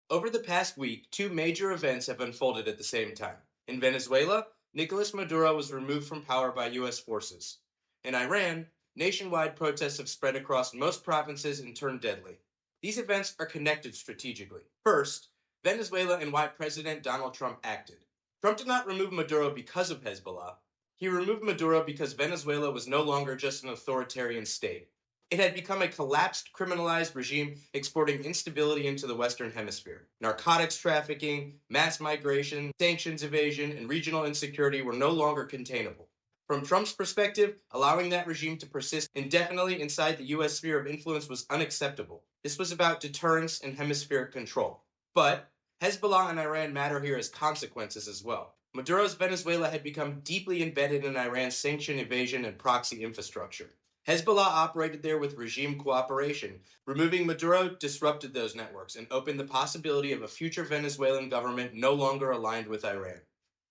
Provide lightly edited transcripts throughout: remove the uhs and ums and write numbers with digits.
Over the past week, two major events have unfolded at the same time. In Venezuela, Nicolas Maduro was removed from power by U.S. forces. In Iran, nationwide protests have spread across most provinces and turned deadly. These events are connected strategically. First, Venezuela and why President Donald Trump acted. Trump did not remove Maduro because of Hezbollah. He removed Maduro because Venezuela was no longer just an authoritarian state. It had become a collapsed, criminalized regime exporting instability into the Western Hemisphere. Narcotics trafficking, mass migration, sanctions evasion, and regional insecurity were no longer containable. From Trump's perspective, allowing that regime to persist indefinitely inside the U.S. sphere of influence was unacceptable. This was about deterrence and hemispheric control. But Hezbollah and Iran matter here as consequences as well. Maduro's Venezuela had become deeply embedded in Iran's sanction evasion and proxy infrastructure. Hezbollah operated there with regime cooperation. Removing Maduro disrupted those networks and opened the possibility of a future Venezuelan government no longer aligned with Iran.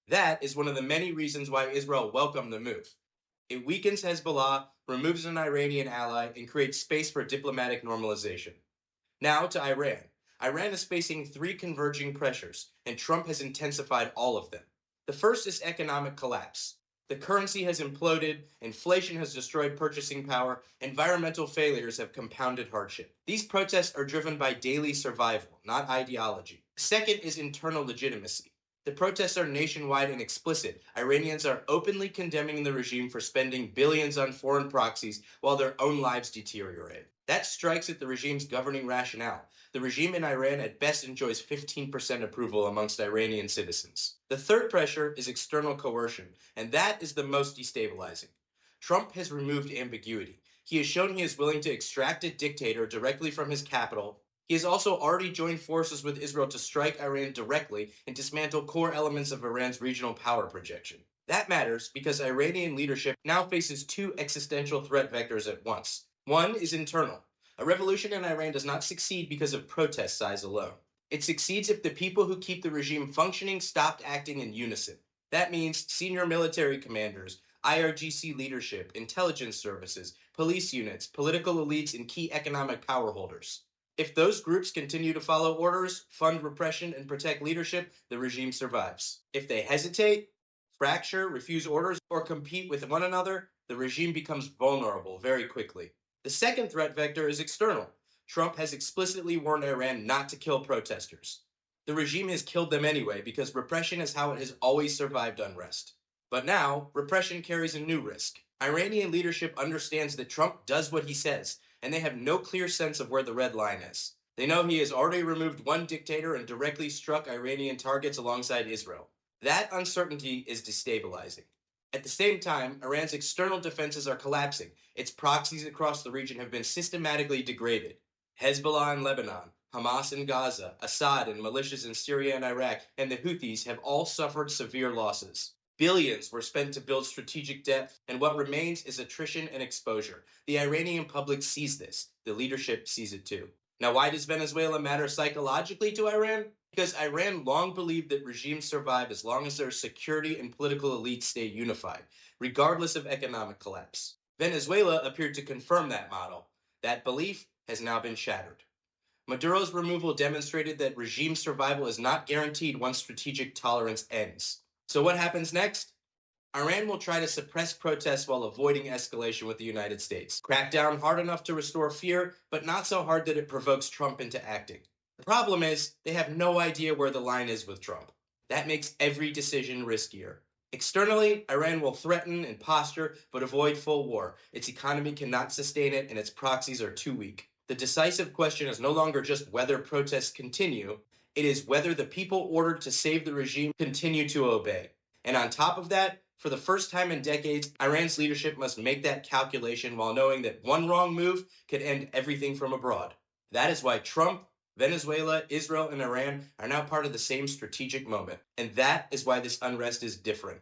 That is one of the many reasons why Israel welcomed the move. It weakens Hezbollah, removes an Iranian ally, and creates space for diplomatic normalization. Now to Iran. Iran is facing three converging pressures, and Trump has intensified all of them. The first is economic collapse. The currency has imploded, inflation has destroyed purchasing power, environmental failures have compounded hardship. These protests are driven by daily survival, not ideology. Second is internal legitimacy. The protests are nationwide and explicit. Iranians are openly condemning the regime for spending billions on foreign proxies while their own lives deteriorate. That strikes at the regime's governing rationale. The regime in Iran at best enjoys 15% approval amongst Iranian citizens. The third pressure is external coercion, and that is the most destabilizing. Trump has removed ambiguity. He has shown he is willing to extract a dictator directly from his capital. He has also already joined forces with Israel to strike Iran directly and dismantle core elements of Iran's regional power projection. That matters because Iranian leadership now faces two existential threat vectors at once. One is internal. A revolution in Iran does not succeed because of protest size alone. It succeeds if the people who keep the regime functioning stopped acting in unison. That means senior military commanders, IRGC leadership, intelligence services, police units, political elites, and key economic power holders. If those groups continue to follow orders, fund repression, and protect leadership, the regime survives. If they hesitate, fracture, refuse orders, or compete with one another, the regime becomes vulnerable very quickly. The second threat vector is external. Trump has explicitly warned Iran not to kill protesters. The regime has killed them anyway because repression is how it has always survived unrest. But now, repression carries a new risk. Iranian leadership understands that Trump does what he says, and they have no clear sense of where the red line is. They know he has already removed one dictator and directly struck Iranian targets alongside Israel. That uncertainty is destabilizing. At the same time, Iran's external defenses are collapsing. Its proxies across the region have been systematically degraded. Hezbollah in Lebanon, Hamas in Gaza, Assad and militias in Syria and Iraq, and the Houthis have all suffered severe losses. Billions were spent to build strategic depth, and what remains is attrition and exposure. The Iranian public sees this. The leadership sees it too. Now, why does Venezuela matter psychologically to Iran? Because Iran long believed that regimes survive as long as their security and political elites stay unified, regardless of economic collapse. Venezuela appeared to confirm that model. That belief has now been shattered. Maduro's removal demonstrated that regime survival is not guaranteed once strategic tolerance ends. So, what happens next? Iran will try to suppress protests while avoiding escalation with the United States. Crack down hard enough to restore fear, but not so hard that it provokes Trump into acting. The problem is, they have no idea where the line is with Trump. That makes every decision riskier. Externally, Iran will threaten and posture, but avoid full war. Its economy cannot sustain it, and its proxies are too weak. The decisive question is no longer just whether protests continue, it is whether the people ordered to save the regime continue to obey. And on top of that, for the first time in decades, Iran's leadership must make that calculation while knowing that one wrong move could end everything from abroad. That is why Trump, Venezuela, Israel, and Iran are now part of the same strategic moment. And that is why this unrest is different.